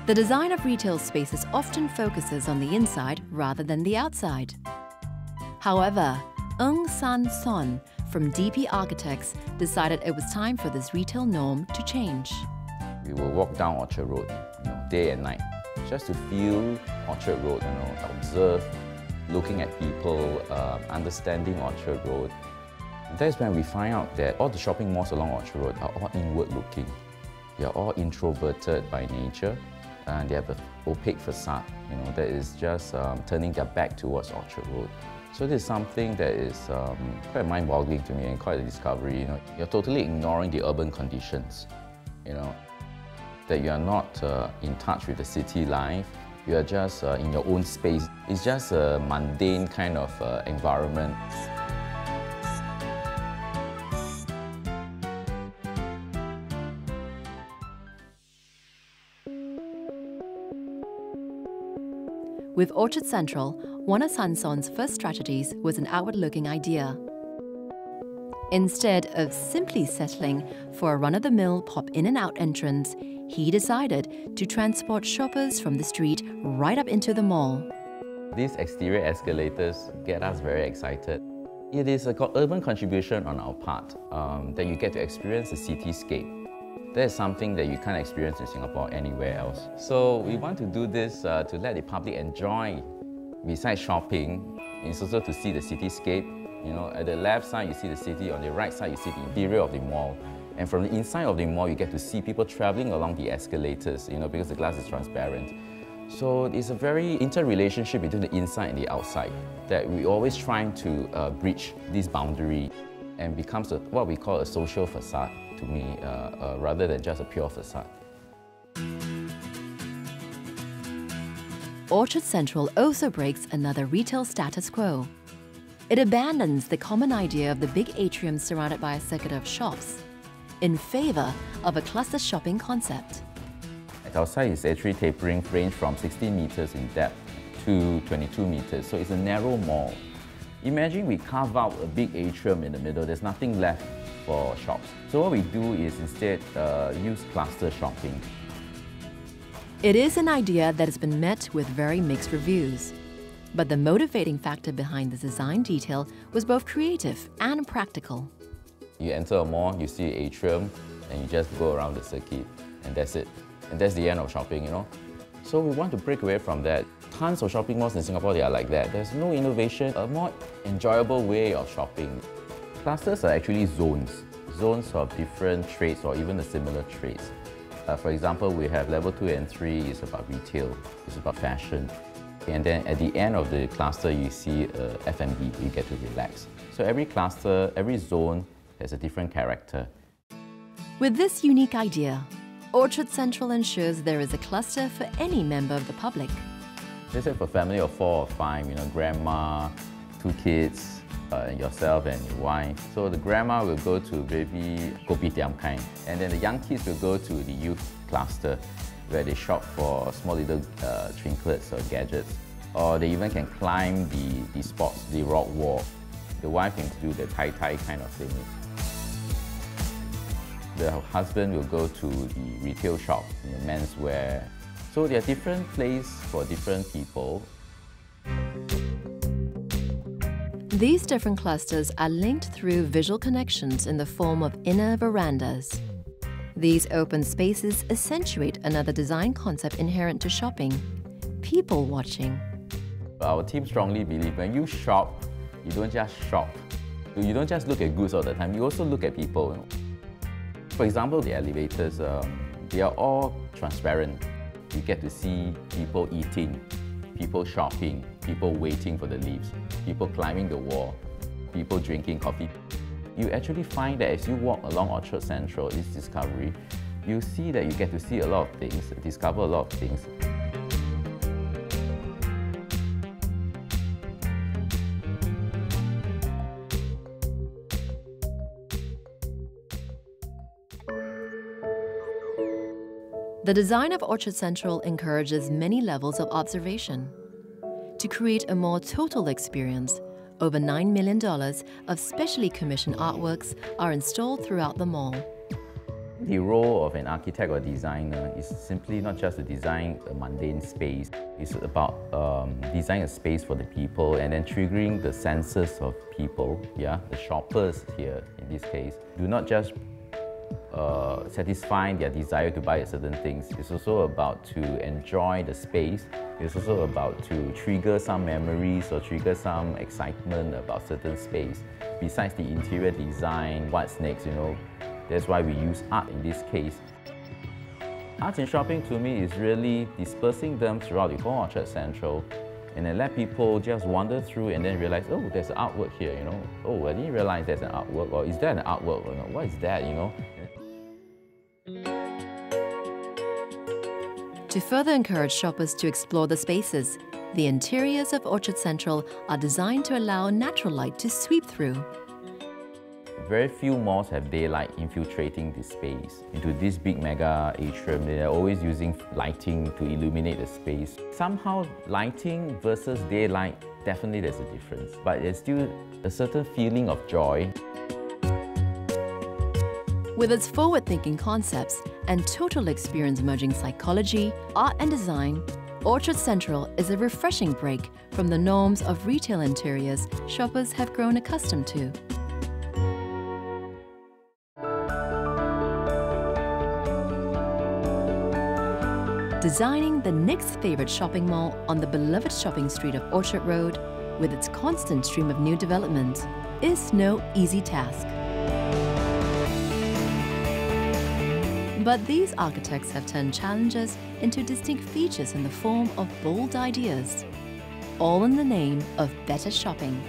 The design of retail spaces often focuses on the inside rather than the outside. However, Ng San Son from DP Architects decided it was time for this retail norm to change. We will walk down Orchard Road, day and night, just to feel Orchard Road, observe, looking at people, understanding Orchard Road. That's when we find out that all the shopping malls along Orchard Road are all inward-looking. They are all introverted by nature, and they have an opaque facade, that is just turning their back towards Orchard Road. So this is something that is quite mind-boggling to me and quite a discovery. You're totally ignoring the urban conditions, that you are not in touch with the city life. You are just in your own space. It's just a mundane kind of environment. With Orchard Central, one of Sanson's first strategies was an outward-looking idea. Instead of simply settling for a run-of-the-mill pop-in-and-out entrance, he decided to transport shoppers from the street right up into the mall. These exterior escalators get us very excited. It is an urban contribution on our part that you get to experience the cityscape. That is something that you can't experience in Singapore anywhere else. So we want to do this to let the public enjoy, besides shopping, it's also to see the cityscape. At the left side you see the city, on the right side you see the interior of the mall. And from the inside of the mall you get to see people traveling along the escalators, because the glass is transparent. So it's a very interrelationship between the inside and the outside that we always trying to breach this boundary and becomes what we call a social facade to me, rather than just a pure facade. Orchard Central also breaks another retail status quo. It abandons the common idea of the big atrium surrounded by a circuit of shops in favor of a cluster shopping concept. At our site is actually tapering range from 16 meters in depth to 22 meters, so it's a narrow mall. Imagine we carve out a big atrium in the middle, there's nothing left for shops. So what we do is instead use cluster shopping. It is an idea that has been met with very mixed reviews. But the motivating factor behind the design detail was both creative and practical. You enter a mall, you see an atrium, and you just go around the circuit, and that's it. And that's the end of shopping, So we want to break away from that. Tons of shopping malls in Singapore, they are like that. There's no innovation, a more enjoyable way of shopping. Clusters are actually zones of different trades or even the similar trades. For example, we have level 2 and 3 is about retail, it's about fashion. And then at the end of the cluster, you see F&B, you get to relax. So every cluster, every zone has a different character. With this unique idea, Orchard Central ensures there is a cluster for any member of the public. Let's say for a family of 4 or 5, grandma, 2 kids, and yourself and your wife. So the grandma will go to maybe kopitiam kind, and then the young kids will go to the youth cluster, where they shop for small little trinkets or gadgets. Or they even can climb the spots, the rock wall. The wife can do the tai-tai kind of thing. The husband will go to the retail shop, menswear. So there are different places for different people. These different clusters are linked through visual connections in the form of inner verandas. These open spaces accentuate another design concept inherent to shopping: people watching. Our team strongly believe when you shop, you don't just shop. You don't just look at goods all the time, you also look at people. For example, the elevators, they are all transparent. You get to see people eating, people shopping, people waiting for the lifts, people climbing the wall, people drinking coffee. You actually find that as you walk along Orchard Central, this discovery, you see that you get to see a lot of things, discover a lot of things. The design of Orchard Central encourages many levels of observation. To create a more total experience, over $9 million of specially commissioned artworks are installed throughout the mall. The role of an architect or designer is simply not just to design a mundane space. It's about designing a space for the people and then triggering the senses of people, the shoppers here in this case. Do not just satisfy their desire to buy certain things. It's also about to enjoy the space. It's also about to trigger some memories or trigger some excitement about certain space. Besides the interior design, what's next, That's why we use art in this case. Art in shopping to me is really dispersing them throughout the whole Orchard Central and then let people just wander through and then realize, oh, there's an artwork here, Oh, I didn't realize there's an artwork, or is that an artwork? What is that, To further encourage shoppers to explore the spaces, the interiors of Orchard Central are designed to allow natural light to sweep through. Very few malls have daylight infiltrating the space. Into this big mega atrium, they're always using lighting to illuminate the space. Somehow, lighting versus daylight, definitely there's a difference. But there's still a certain feeling of joy. With its forward-thinking concepts and total experience merging psychology, art and design, Orchard Central is a refreshing break from the norms of retail interiors shoppers have grown accustomed to. Designing the next favorite shopping mall on the beloved shopping street of Orchard Road, with its constant stream of new development, is no easy task. But these architects have turned challenges into distinct features in the form of bold ideas, all in the name of better shopping.